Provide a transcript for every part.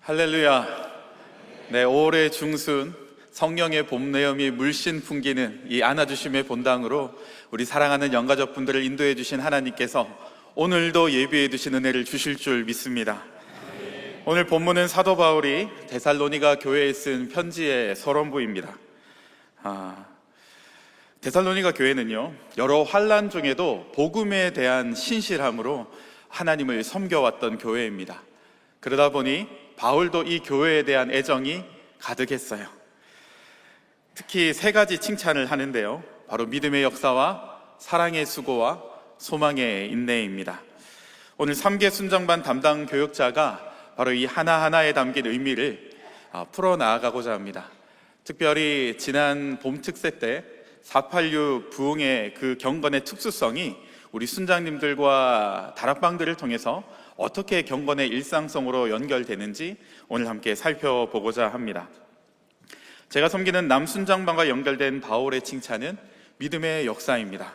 할렐루야. 네, 올해 중순 성령의 봄내음이 물씬 풍기는 이 안아주심의 본당으로 우리 사랑하는 영가족분들을 인도해 주신 하나님께서 오늘도 예비해 두신 은혜를 주실 줄 믿습니다. 오늘 본문은 사도 바울이 데살로니가 교회에 쓴 편지의 서론부입니다. 데살로니가 교회는요, 여러 환난 중에도 복음에 대한 신실함으로 하나님을 섬겨왔던 교회입니다. 그러다 보니 바울도 이 교회에 대한 애정이 가득했어요. 특히 세 가지 칭찬을 하는데요, 바로 믿음의 역사와 사랑의 수고와 소망의 인내입니다. 오늘 3개 순정반 담당 교역자가 바로 이 하나하나에 담긴 의미를 풀어나가고자 합니다. 특별히 지난 봄 특세 때 486 부흥의 그 경건의 특수성이 우리 순장님들과 다락방들을 통해서 어떻게 경건의 일상성으로 연결되는지 오늘 함께 살펴보고자 합니다. 제가 섬기는 남순장반과 연결된 바울의 칭찬은 믿음의 역사입니다.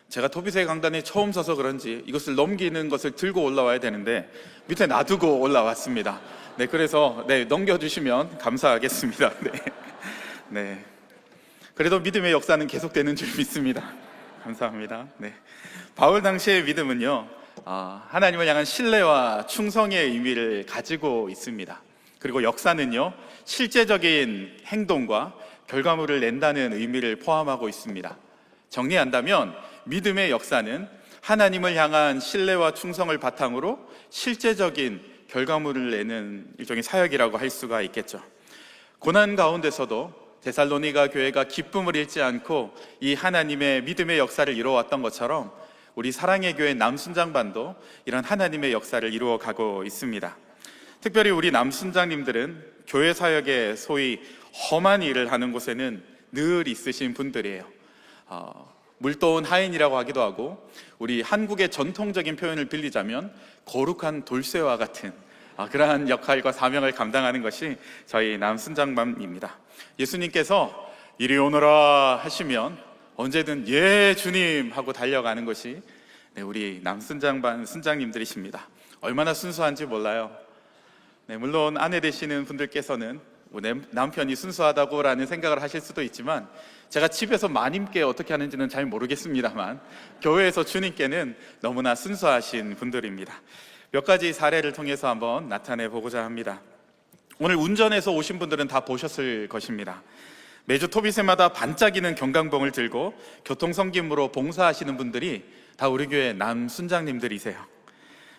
제가 토비세 강단에 처음 서서 그런지 이것을 넘기는 것을 들고 올라와야 되는데 밑에 놔두고 올라왔습니다. 네, 그래서 넘겨주시면 감사하겠습니다. 네. 그래도 믿음의 역사는 계속되는 줄 믿습니다. 감사합니다. 네. 바울 당시의 믿음은요, 하나님을 향한 신뢰와 충성의 의미를 가지고 있습니다. 그리고 역사는요, 실제적인 행동과 결과물을 낸다는 의미를 포함하고 있습니다. 정리한다면 믿음의 역사는 하나님을 향한 신뢰와 충성을 바탕으로 실제적인 결과물을 내는 일종의 사역이라고 할 수가 있겠죠. 고난 가운데서도 데살로니가 교회가 기쁨을 잃지 않고 이 하나님의 믿음의 역사를 이루어왔던 것처럼 우리 사랑의 교회 남순장반도 이런 하나님의 역사를 이루어가고 있습니다. 특별히 우리 남순장님들은 교회 사역에 소위 험한 일을 하는 곳에는 늘 있으신 분들이에요. 물도운 하인이라고 하기도 하고, 우리 한국의 전통적인 표현을 빌리자면 거룩한 돌쇠와 같은 그러한 역할과 사명을 감당하는 것이 저희 남순장반입니다. 예수님께서 이리 오너라 하시면 언제든 예 주님 하고 달려가는 것이 우리 남순장반 순장님들이십니다. 얼마나 순수한지 몰라요. 물론 아내 되시는 분들께서는 내 남편이 순수하다고라는 생각을 하실 수도 있지만, 제가 집에서 마님께 어떻게 하는지는 잘 모르겠습니다만 교회에서 주님께는 너무나 순수하신 분들입니다. 몇 가지 사례를 통해서 한번 나타내 보고자 합니다. 오늘 운전해서 오신 분들은 다 보셨을 것입니다. 매주 토비세마다 반짝이는 경강봉을 들고 교통섬김으로 봉사하시는 분들이 다 우리 교회 남순장님들이세요.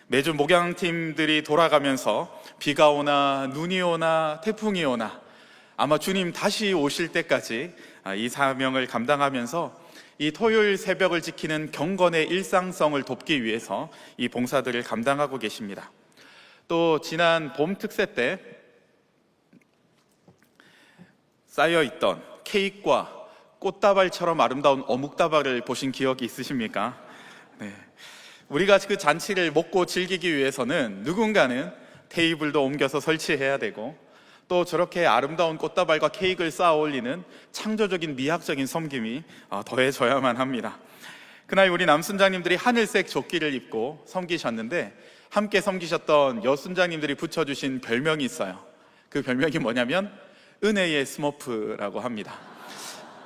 매주 목양팀들이 돌아가면서 비가 오나 눈이 오나 태풍이 오나 아마 주님 다시 오실 때까지 이 사명을 감당하면서 이 토요일 새벽을 지키는 경건의 일상성을 돕기 위해서 이 봉사들을 감당하고 계십니다. 또 지난 봄 특세 때 쌓여있던 케이크와 꽃다발처럼 아름다운 어묵다발을 보신 기억이 있으십니까? 네. 우리가 그 잔치를 먹고 즐기기 위해서는 누군가는 테이블도 옮겨서 설치해야 되고, 또 저렇게 아름다운 꽃다발과 케이크를 쌓아 올리는 창조적인 미학적인 섬김이 더해져야만 합니다. 그날 우리 남순장님들이 하늘색 조끼를 입고 섬기셨는데, 함께 섬기셨던 여순장님들이 붙여주신 별명이 있어요. 그 별명이 뭐냐면 은혜의 스머프라고 합니다.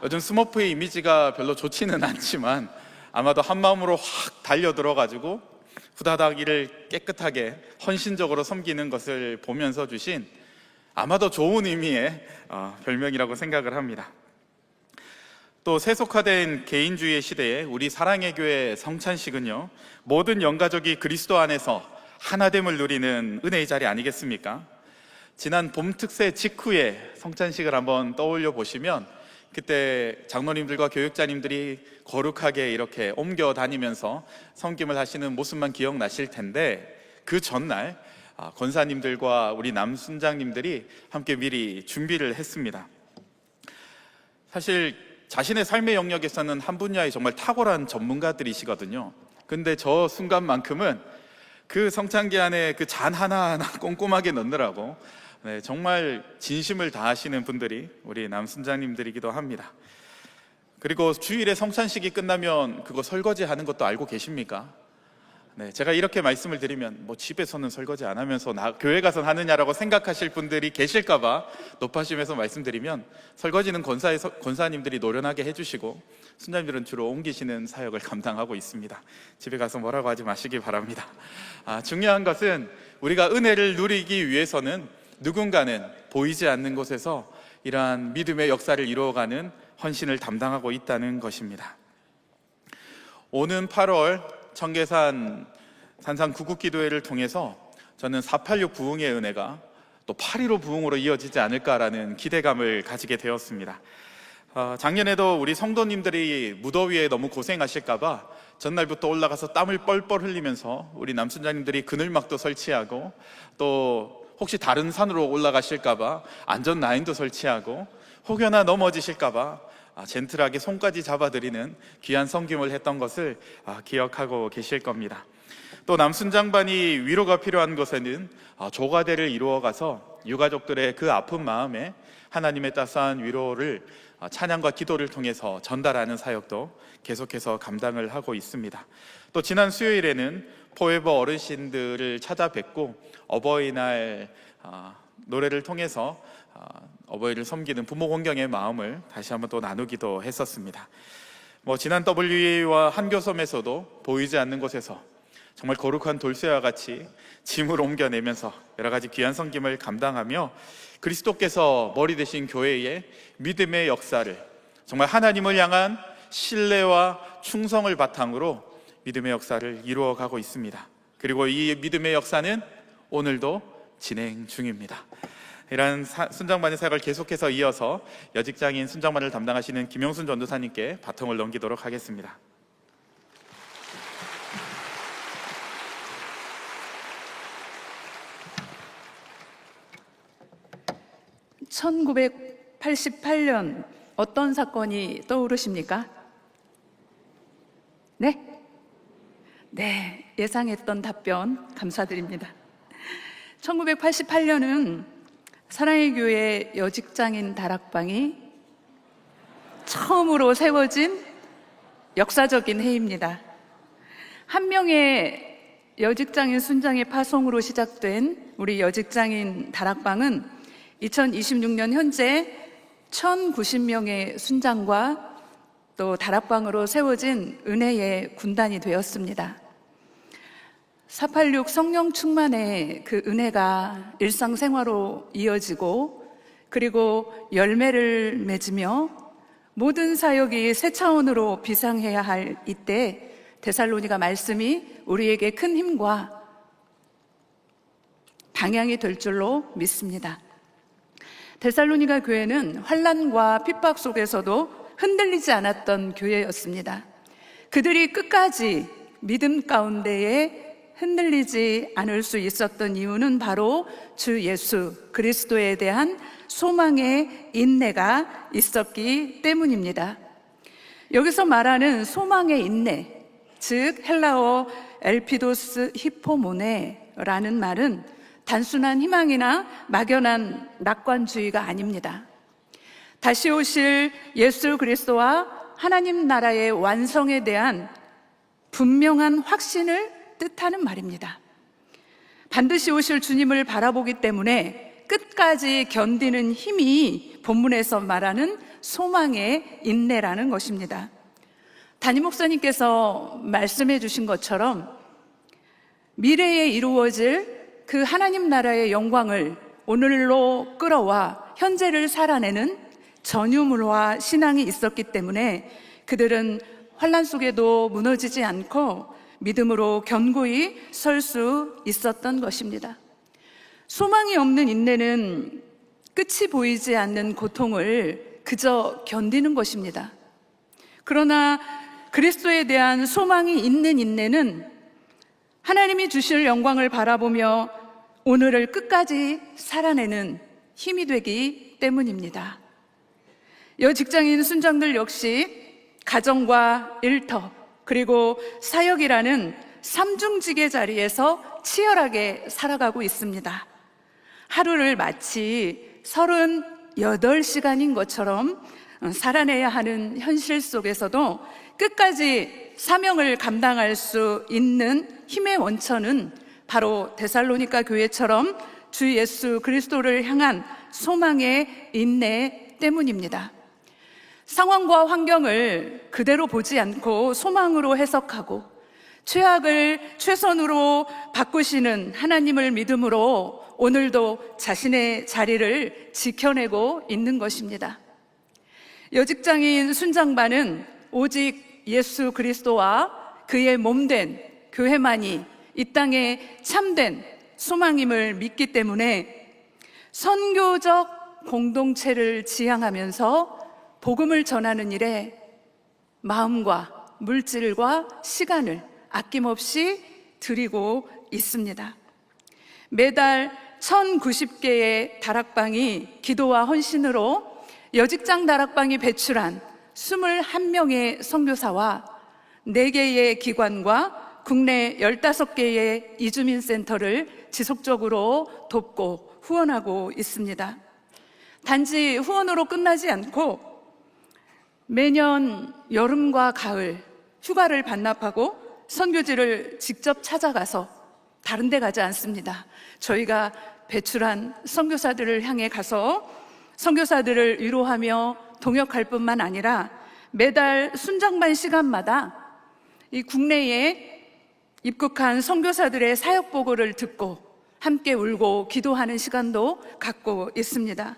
요즘 스머프의 이미지가 별로 좋지는 않지만 아마도 한마음으로 확 달려들어가지고 후다닥 이를 깨끗하게 헌신적으로 섬기는 것을 보면서 주신 아마도 좋은 의미의 별명이라고 생각을 합니다. 또 세속화된 개인주의의 시대에 우리 사랑의 교회 성찬식은요, 모든 영가족이 그리스도 안에서 하나됨을 누리는 은혜의 자리 아니겠습니까? 지난 봄 특세 직후에 성찬식을 한번 떠올려 보시면 그때 장로님들과 교육자님들이 거룩하게 이렇게 옮겨 다니면서 섬김을 하시는 모습만 기억나실 텐데, 그 전날 권사님들과 우리 남순장님들이 함께 미리 준비를 했습니다. 사실 자신의 삶의 영역에서는 한 분야에 정말 탁월한 전문가들이시거든요. 근데 저 순간만큼은 그 성찬기 안에 그 잔 하나하나 꼼꼼하게 넣느라고 정말 진심을 다하시는 분들이 우리 남순장님들이기도 합니다. 그리고 주일에 성찬식이 끝나면 그거 설거지 하는 것도 알고 계십니까? 네, 제가 이렇게 말씀을 드리면 뭐 집에서는 설거지 안 하면서 교회 가서 하느냐라고 생각하실 분들이 계실까봐 높아심에서 말씀드리면, 설거지는 권사님들이 노련하게 해주시고 순자님들은 주로 옮기시는 사역을 감당하고 있습니다. 집에 가서 뭐라고 하지 마시기 바랍니다. 중요한 것은 우리가 은혜를 누리기 위해서는 누군가는 보이지 않는 곳에서 이러한 믿음의 역사를 이루어가는 헌신을 담당하고 있다는 것입니다. 오는 8월 청계산 산상 구국기도회를 통해서 저는 486 부흥의 은혜가 또 8.15 부흥으로 이어지지 않을까라는 기대감을 가지게 되었습니다. 작년에도 우리 성도님들이 무더위에 너무 고생하실까봐 전날부터 올라가서 땀을 뻘뻘 흘리면서 우리 남순자님들이 그늘막도 설치하고, 또 혹시 다른 산으로 올라가실까봐 안전 라인도 설치하고, 혹여나 넘어지실까봐 젠틀하게 손까지 잡아드리는 귀한 섬김을 했던 것을 기억하고 계실 겁니다. 또 남순장반이 위로가 필요한 곳에는 조가대를 이루어가서 유가족들의 그 아픈 마음에 하나님의 따스한 위로를 찬양과 기도를 통해서 전달하는 사역도 계속해서 감당을 하고 있습니다. 또 지난 수요일에는 포에버 어르신들을 찾아뵙고 어버이날 노래를 통해서 어버이를 섬기는 부모 공경의 마음을 다시 한번 또 나누기도 했었습니다. 지난 WE와 한교섬에서도 보이지 않는 곳에서 정말 거룩한 돌쇠와 같이 짐을 옮겨내면서 여러 가지 귀한 섬김을 감당하며 그리스도께서 머리 되신 교회의 믿음의 역사를, 정말 하나님을 향한 신뢰와 충성을 바탕으로 믿음의 역사를 이루어가고 있습니다. 그리고 이 믿음의 역사는 오늘도 진행 중입니다. 이러한 순장반의 사역을 계속해서 이어서 여직장인 순장반을 담당하시는 김용순 전도사님께 바통을 넘기도록 하겠습니다. 1988년 어떤 사건이 떠오르십니까? 네? 네, 예상했던 답변 감사드립니다. 1988년은 사랑의 교회 여직장인 다락방이 처음으로 세워진 역사적인 해입니다. 한 명의 여직장인 순장의 파송으로 시작된 우리 여직장인 다락방은 2026년 현재 1090명의 순장과 또 다락방으로 세워진 은혜의 군단이 되었습니다. 486 성령 충만의 그 은혜가 일상생활로 이어지고, 그리고 열매를 맺으며 모든 사역이 새 차원으로 비상해야 할 이때 데살로니가 말씀이 우리에게 큰 힘과 방향이 될 줄로 믿습니다. 데살로니가 교회는 환난과 핍박 속에서도 흔들리지 않았던 교회였습니다. 그들이 끝까지 믿음 가운데에 흔들리지 않을 수 있었던 이유는 바로 주 예수 그리스도에 대한 소망의 인내가 있었기 때문입니다. 여기서 말하는 소망의 인내, 즉 헬라어 엘피도스 히포모네라는 말은 단순한 희망이나 막연한 낙관주의가 아닙니다. 다시 오실 예수 그리스도와 하나님 나라의 완성에 대한 분명한 확신을 뜻하는 말입니다. 반드시 오실 주님을 바라보기 때문에 끝까지 견디는 힘이 본문에서 말하는 소망의 인내라는 것입니다. 담임 목사님께서 말씀해 주신 것처럼 미래에 이루어질 그 하나님 나라의 영광을 오늘로 끌어와 현재를 살아내는 전유물화 신앙이 있었기 때문에 그들은 환난 속에도 무너지지 않고 믿음으로 견고히 설 수 있었던 것입니다. 소망이 없는 인내는 끝이 보이지 않는 고통을 그저 견디는 것입니다. 그러나 그리스도에 대한 소망이 있는 인내는 하나님이 주실 영광을 바라보며 오늘을 끝까지 살아내는 힘이 되기 때문입니다. 여직장인 순장들 역시 가정과 일터 그리고 사역이라는 삼중직의 자리에서 치열하게 살아가고 있습니다. 하루를 마치 38시간인 것처럼 살아내야 하는 현실 속에서도 끝까지 사명을 감당할 수 있는 힘의 원천은 바로 데살로니가 교회처럼 주 예수 그리스도를 향한 소망의 인내 때문입니다. 상황과 환경을 그대로 보지 않고 소망으로 해석하고 최악을 최선으로 바꾸시는 하나님을 믿음으로 오늘도 자신의 자리를 지켜내고 있는 것입니다. 여직장인 순장반은 오직 예수 그리스도와 그의 몸된 교회만이 이 땅에 참된 소망임을 믿기 때문에 선교적 공동체를 지향하면서 복음을 전하는 일에 마음과 물질과 시간을 아낌없이 드리고 있습니다. 매달 1090개의 다락방이 기도와 헌신으로 여직장 다락방이 배출한 21명의 선교사와 4개의 기관과 국내 15개의 이주민센터를 지속적으로 돕고 후원하고 있습니다. 단지 후원으로 끝나지 않고 매년 여름과 가을 휴가를 반납하고 선교지를 직접 찾아가서 다른 데 가지 않습니다. 저희가 배출한 선교사들을 향해 가서 선교사들을 위로하며 동역할 뿐만 아니라 매달 순장반 시간마다 이 국내에 입국한 선교사들의 사역 보고를 듣고 함께 울고 기도하는 시간도 갖고 있습니다.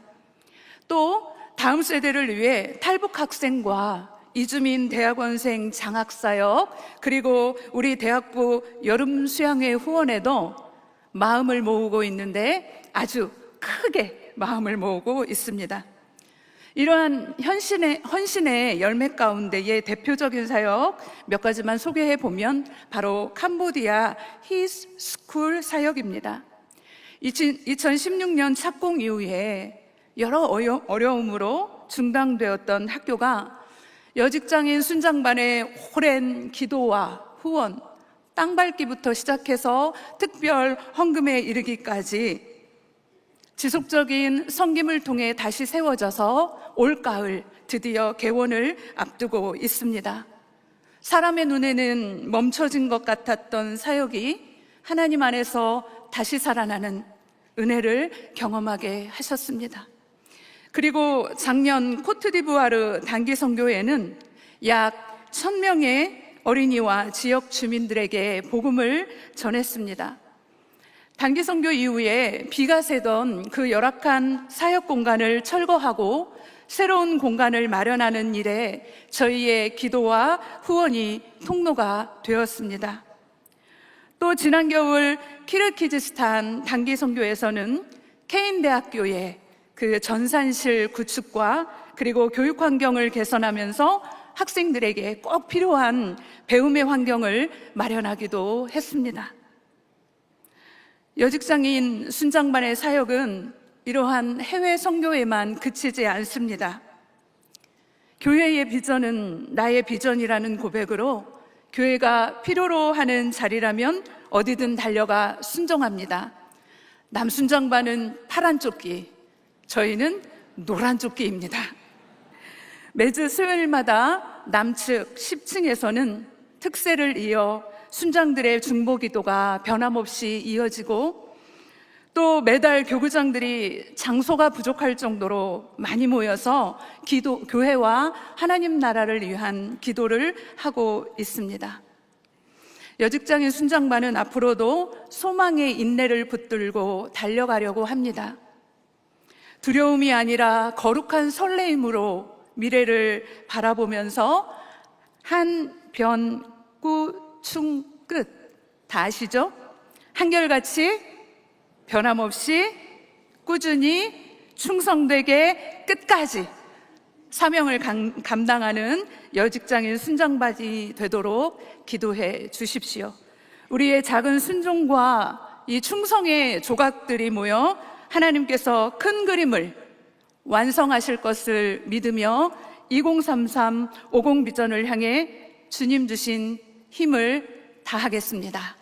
또 다음 세대를 위해 탈북 학생과 이주민 대학원생 장학사역, 그리고 우리 대학부 여름 수양회 후원에도 마음을 모으고 있는데 아주 크게 마음을 모으고 있습니다. 이러한 헌신의 열매 가운데의 대표적인 사역 몇 가지만 소개해 보면 바로 캄보디아 히스 스쿨 사역입니다. 2016년 착공 이후에 여러 어려움으로 중단되었던 학교가 여직장인 순장반의 오랜 기도와 후원, 땅밟기부터 시작해서 특별 헌금에 이르기까지 지속적인 섬김을 통해 다시 세워져서 올가을 드디어 개원을 앞두고 있습니다. 사람의 눈에는 멈춰진 것 같았던 사역이 하나님 안에서 다시 살아나는 은혜를 경험하게 하셨습니다. 그리고 작년 코트디부아르 단기 선교회는 약 1000명의 어린이와 지역 주민들에게 복음을 전했습니다. 단기 선교 이후에 비가 새던 그 열악한 사역 공간을 철거하고 새로운 공간을 마련하는 일에 저희의 기도와 후원이 통로가 되었습니다. 또 지난 겨울 키르기즈스탄 단기 선교에서는 케인 대학교의 그 전산실 구축과 그리고 교육 환경을 개선하면서 학생들에게 꼭 필요한 배움의 환경을 마련하기도 했습니다. 여직장인 순장반의 사역은 이러한 해외 선교에만 그치지 않습니다. 교회의 비전은 나의 비전이라는 고백으로 교회가 필요로 하는 자리라면 어디든 달려가 순종합니다. 남순장반은 파란 조끼, 저희는 노란 조끼입니다. 매주 수요일마다 남측 10층에서는 특세를 이어 순장들의 중보기도가 변함없이 이어지고 또 매달 교구장들이 장소가 부족할 정도로 많이 모여서 교회와 하나님 나라를 위한 기도를 하고 있습니다. 여직장인 순장반은 앞으로도 소망의 인내를 붙들고 달려가려고 합니다. 두려움이 아니라 거룩한 설레임으로 미래를 바라보면서 한변구 충끝 다 아시죠? 한결같이 변함없이 꾸준히 충성되게 끝까지 사명을 감당하는 여직장인 순장반이 되도록 기도해 주십시오. 우리의 작은 순종과 이 충성의 조각들이 모여 하나님께서 큰 그림을 완성하실 것을 믿으며 2033 50 비전을 향해 주님 주신 힘을 다하겠습니다.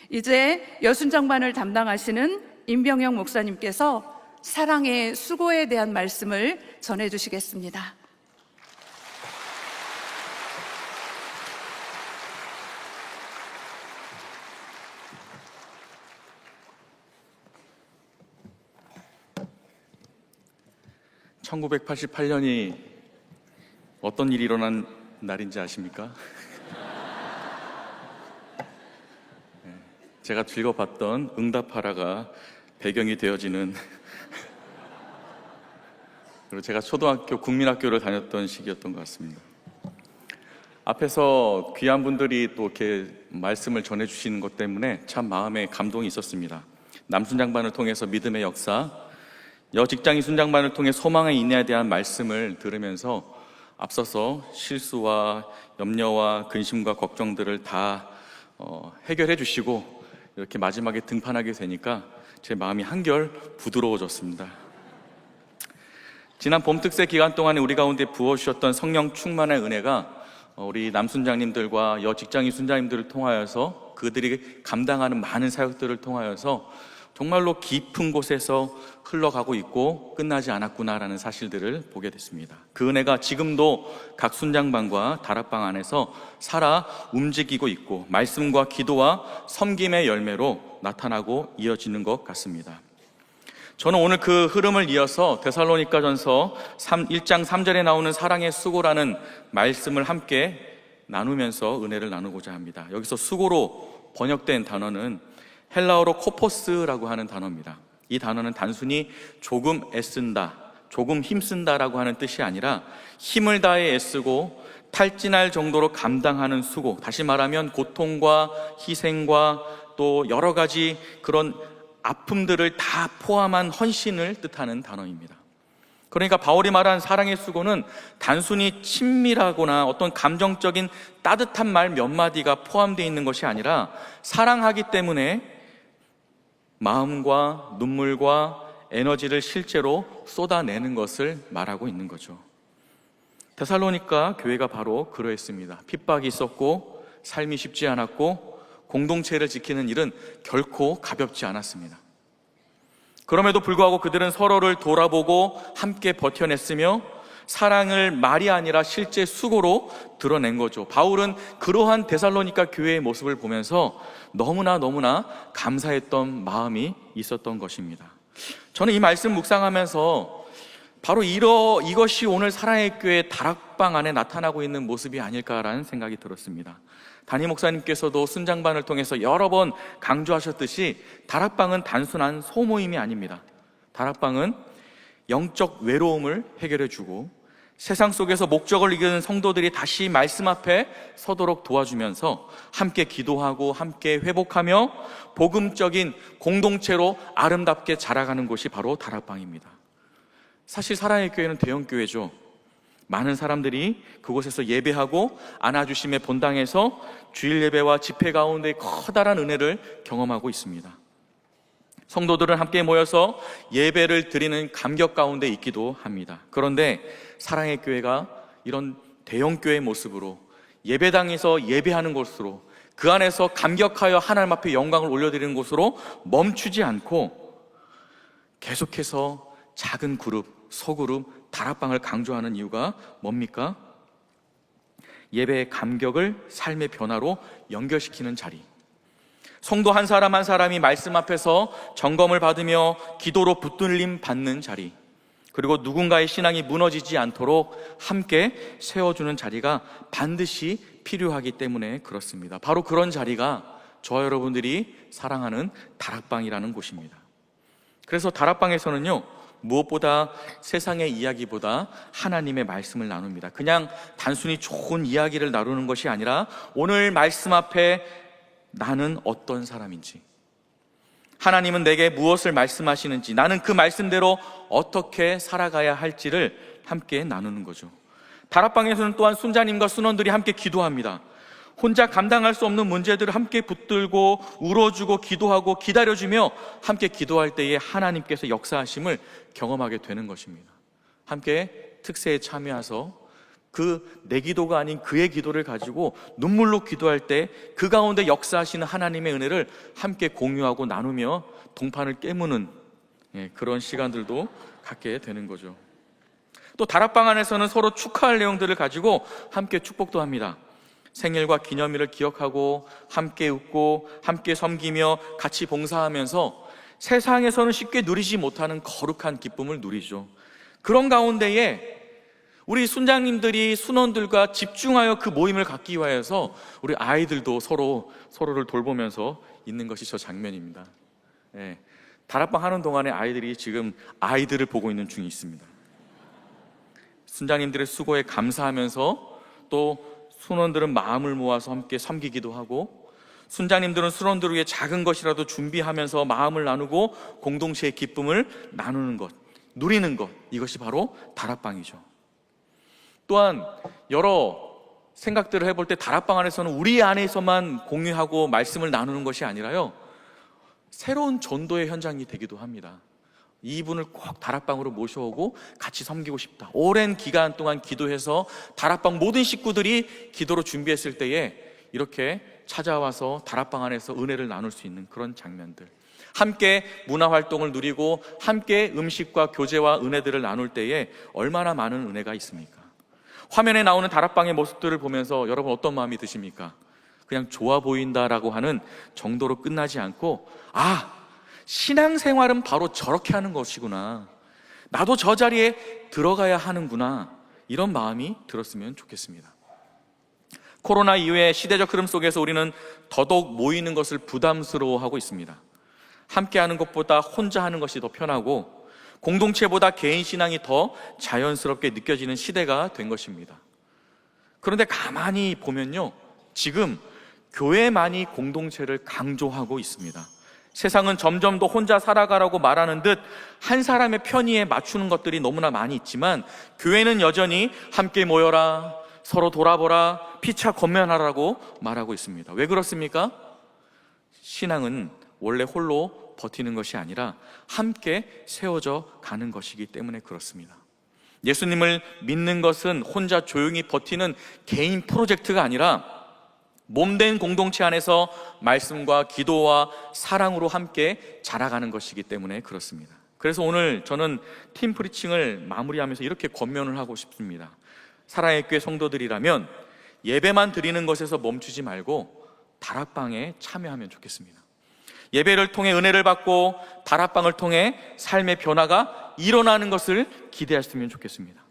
이제 여순장반을 담당하시는 임병영 목사님께서 사랑의 수고에 대한 말씀을 전해 주시겠습니다. 1988년이 어떤 일이 일어난 날인지 아십니까? 제가 즐겨봤던 응답하라가 배경이 되어지는 그리고 제가 초등학교 국민학교를 다녔던 시기였던 것 같습니다. 앞에서 귀한 분들이 또 이렇게 말씀을 전해주시는 것 때문에 참 마음에 감동이 있었습니다. 남순장반을 통해서 믿음의 역사, 여직장이 순장반을 통해 소망의 인내에 대한 말씀을 들으면서 앞서서 실수와 염려와 근심과 걱정들을 다 해결해 주시고 이렇게 마지막에 등판하게 되니까 제 마음이 한결 부드러워졌습니다. 지난 봄 특세 기간 동안에 우리 가운데 부어주셨던 성령 충만의 은혜가 우리 남순장님들과 여직장이 순장님들을 통하여서 그들이 감당하는 많은 사역들을 통하여서 정말로 깊은 곳에서 흘러가고 있고 끝나지 않았구나라는 사실들을 보게 됐습니다. 그 은혜가 지금도 각 순장반과 다락방 안에서 살아 움직이고 있고 말씀과 기도와 섬김의 열매로 나타나고 이어지는 것 같습니다. 저는 오늘 그 흐름을 이어서 데살로니가전서 1장 3절에 나오는 사랑의 수고라는 말씀을 함께 나누면서 은혜를 나누고자 합니다. 여기서 수고로 번역된 단어는 헬라어로 코포스라고 하는 단어입니다. 이 단어는 단순히 조금 애쓴다, 조금 힘쓴다라고 하는 뜻이 아니라 힘을 다해 애쓰고 탈진할 정도로 감당하는 수고, 다시 말하면 고통과 희생과 또 여러 가지 그런 아픔들을 다 포함한 헌신을 뜻하는 단어입니다. 그러니까 바울이 말한 사랑의 수고는 단순히 친밀하거나 어떤 감정적인 따뜻한 말 몇 마디가 포함되어 있는 것이 아니라 사랑하기 때문에 마음과 눈물과 에너지를 실제로 쏟아내는 것을 말하고 있는 거죠. 데살로니가 교회가 바로 그러했습니다. 핍박이 있었고 삶이 쉽지 않았고 공동체를 지키는 일은 결코 가볍지 않았습니다. 그럼에도 불구하고 그들은 서로를 돌아보고 함께 버텨냈으며 사랑을 말이 아니라 실제 수고로 드러낸 거죠. 바울은 그러한 데살로니가 교회의 모습을 보면서 너무나 감사했던 마음이 있었던 것입니다. 저는 이 말씀 묵상하면서 바로 이것이 오늘 사랑의 교회 다락방 안에 나타나고 있는 모습이 아닐까라는 생각이 들었습니다. 담임 목사님께서도 순장반을 통해서 여러 번 강조하셨듯이 다락방은 단순한 소모임이 아닙니다. 다락방은 영적 외로움을 해결해주고 세상 속에서 목적을 이기는 성도들이 다시 말씀 앞에 서도록 도와주면서 함께 기도하고 함께 회복하며 복음적인 공동체로 아름답게 자라가는 곳이 바로 다락방입니다. 사실 사랑의 교회는 대형교회죠. 많은 사람들이 그곳에서 예배하고 안아주심의 본당에서 주일 예배와 집회 가운데 커다란 은혜를 경험하고 있습니다. 성도들은 함께 모여서 예배를 드리는 감격 가운데 있기도 합니다. 그런데 사랑의 교회가 이런 대형교회의 모습으로 예배당에서 예배하는 곳으로 그 안에서 감격하여 하나님 앞에 영광을 올려드리는 곳으로 멈추지 않고 계속해서 작은 그룹, 소그룹, 다락방을 강조하는 이유가 뭡니까? 예배의 감격을 삶의 변화로 연결시키는 자리, 성도 한 사람 한 사람이 말씀 앞에서 점검을 받으며 기도로 붙들림 받는 자리, 그리고 누군가의 신앙이 무너지지 않도록 함께 세워주는 자리가 반드시 필요하기 때문에 그렇습니다. 바로 그런 자리가 저와 여러분들이 사랑하는 다락방이라는 곳입니다. 그래서 다락방에서는요, 무엇보다 세상의 이야기보다 하나님의 말씀을 나눕니다. 그냥 단순히 좋은 이야기를 나누는 것이 아니라 오늘 말씀 앞에 나는 어떤 사람인지, 하나님은 내게 무엇을 말씀하시는지, 나는 그 말씀대로 어떻게 살아가야 할지를 함께 나누는 거죠. 다락방에서는 또한 순자님과 순원들이 함께 기도합니다. 혼자 감당할 수 없는 문제들을 함께 붙들고 울어주고 기도하고 기다려주며 함께 기도할 때에 하나님께서 역사하심을 경험하게 되는 것입니다. 함께 특세에 참여해서 내 기도가 아닌 그의 기도를 가지고 눈물로 기도할 때 그 가운데 역사하시는 하나님의 은혜를 함께 공유하고 나누며 동판을 깨무는 그런 시간들도 갖게 되는 거죠. 또 다락방 안에서는 서로 축하할 내용들을 가지고 함께 축복도 합니다. 생일과 기념일을 기억하고 함께 웃고 함께 섬기며 같이 봉사하면서 세상에서는 쉽게 누리지 못하는 거룩한 기쁨을 누리죠. 그런 가운데에 우리 순장님들이 순원들과 집중하여 그 모임을 갖기 위하여서 우리 아이들도 서로를 돌보면서 있는 것이 저 장면입니다. 예, 다락방 하는 동안에 아이들이 지금 아이들을 보고 있는 중이 있습니다. 순장님들의 수고에 감사하면서 또 순원들은 마음을 모아서 함께 섬기기도 하고, 순장님들은 순원들을 위해 작은 것이라도 준비하면서 마음을 나누고 공동체의 기쁨을 나누는 것, 누리는 것, 이것이 바로 다락방이죠. 또한 여러 생각들을 해볼 때 다락방 안에서는 우리 안에서만 공유하고 말씀을 나누는 것이 아니라요, 새로운 전도의 현장이 되기도 합니다. 이분을 꼭 다락방으로 모셔오고 같이 섬기고 싶다. 오랜 기간 동안 기도해서 다락방 모든 식구들이 기도로 준비했을 때에 이렇게 찾아와서 다락방 안에서 은혜를 나눌 수 있는 그런 장면들, 함께 문화활동을 누리고 함께 음식과 교제와 은혜들을 나눌 때에 얼마나 많은 은혜가 있습니까? 화면에 나오는 다락방의 모습들을 보면서 여러분 어떤 마음이 드십니까? 그냥 좋아 보인다라고 하는 정도로 끝나지 않고, 신앙생활은 바로 저렇게 하는 것이구나, 나도 저 자리에 들어가야 하는구나, 이런 마음이 들었으면 좋겠습니다. 코로나 이후의 시대적 흐름 속에서 우리는 더더욱 모이는 것을 부담스러워하고 있습니다. 함께 하는 것보다 혼자 하는 것이 더 편하고 공동체보다 개인 신앙이 더 자연스럽게 느껴지는 시대가 된 것입니다. 그런데 가만히 보면요, 지금 교회만이 공동체를 강조하고 있습니다. 세상은 점점 더 혼자 살아가라고 말하는 듯 한 사람의 편의에 맞추는 것들이 너무나 많이 있지만, 교회는 여전히 함께 모여라, 서로 돌아보라, 피차 권면하라고 말하고 있습니다. 왜 그렇습니까? 신앙은 원래 홀로 버티는 것이 아니라 함께 세워져 가는 것이기 때문에 그렇습니다. 예수님을 믿는 것은 혼자 조용히 버티는 개인 프로젝트가 아니라 몸된 공동체 안에서 말씀과 기도와 사랑으로 함께 자라가는 것이기 때문에 그렇습니다. 그래서 오늘 저는 팀 프리칭을 마무리하면서 이렇게 권면을 하고 싶습니다. 사랑의 교회 성도들이라면 예배만 드리는 것에서 멈추지 말고 다락방에 참여하면 좋겠습니다. 예배를 통해 은혜를 받고 다락방을 통해 삶의 변화가 일어나는 것을 기대하시면 좋겠습니다.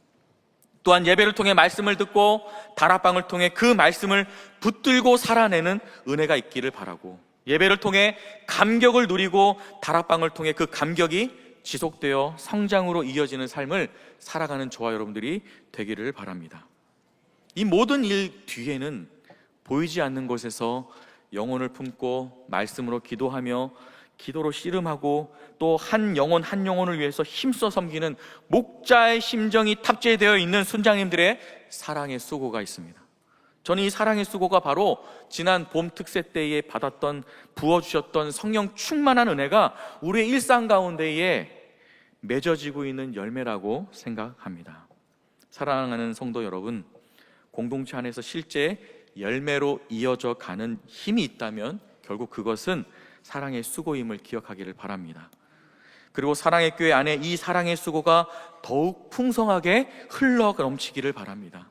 또한 예배를 통해 말씀을 듣고 다락방을 통해 그 말씀을 붙들고 살아내는 은혜가 있기를 바라고, 예배를 통해 감격을 누리고 다락방을 통해 그 감격이 지속되어 성장으로 이어지는 삶을 살아가는 저와 여러분들이 되기를 바랍니다. 이 모든 일 뒤에는 보이지 않는 곳에서 영혼을 품고 말씀으로 기도하며 기도로 씨름하고 또 한 영혼 한 영혼을 위해서 힘써 섬기는 목자의 심정이 탑재되어 있는 순장님들의 사랑의 수고가 있습니다. 저는 이 사랑의 수고가 바로 지난 봄 특세 때에 받았던, 부어주셨던 성령 충만한 은혜가 우리의 일상 가운데에 맺어지고 있는 열매라고 생각합니다. 사랑하는 성도 여러분, 공동체 안에서 실제 열매로 이어져 가는 힘이 있다면 결국 그것은 사랑의 수고임을 기억하기를 바랍니다. 그리고 사랑의 교회 안에 이 사랑의 수고가 더욱 풍성하게 흘러 넘치기를 바랍니다.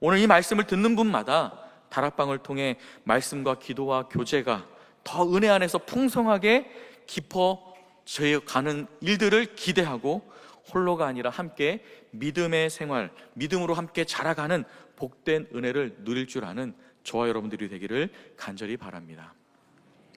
오늘 이 말씀을 듣는 분마다 다락방을 통해 말씀과 기도와 교제가 더 은혜 안에서 풍성하게 깊어져 가는 일들을 기대하고, 홀로가 아니라 함께 믿음의 생활, 믿음으로 함께 자라가는 복된 은혜를 누릴 줄 아는 저와 여러분들이 되기를 간절히 바랍니다.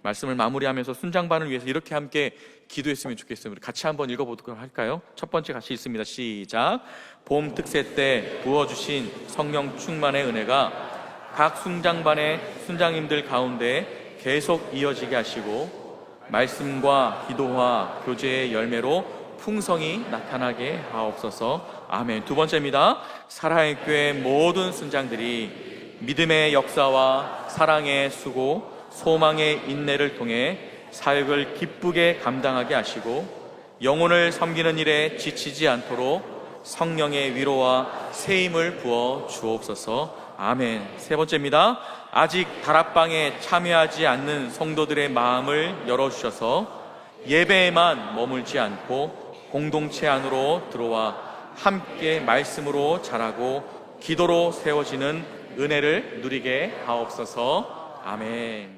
말씀을 마무리하면서 순장반을 위해서 이렇게 함께 기도했으면 좋겠습니다. 우리 같이 한번 읽어보도록 할까요? 첫 번째 같이 읽습니다. 시작. 봄 특세 때 부어주신 성령 충만의 은혜가 각 순장반의 순장님들 가운데 계속 이어지게 하시고 말씀과 기도와 교제의 열매로 풍성이 나타나게 하옵소서. 아멘. 두 번째입니다. 사랑의 교회 모든 순장들이 믿음의 역사와 사랑의 수고, 소망의 인내를 통해 사역을 기쁘게 감당하게 하시고 영혼을 섬기는 일에 지치지 않도록 성령의 위로와 세임을 부어 주옵소서. 아멘. 세 번째입니다. 아직 다락방에 참여하지 않는 성도들의 마음을 열어주셔서 예배에만 머물지 않고 공동체 안으로 들어와 함께 말씀으로 자라고 기도로 세워지는 은혜를 누리게 하옵소서. 아멘.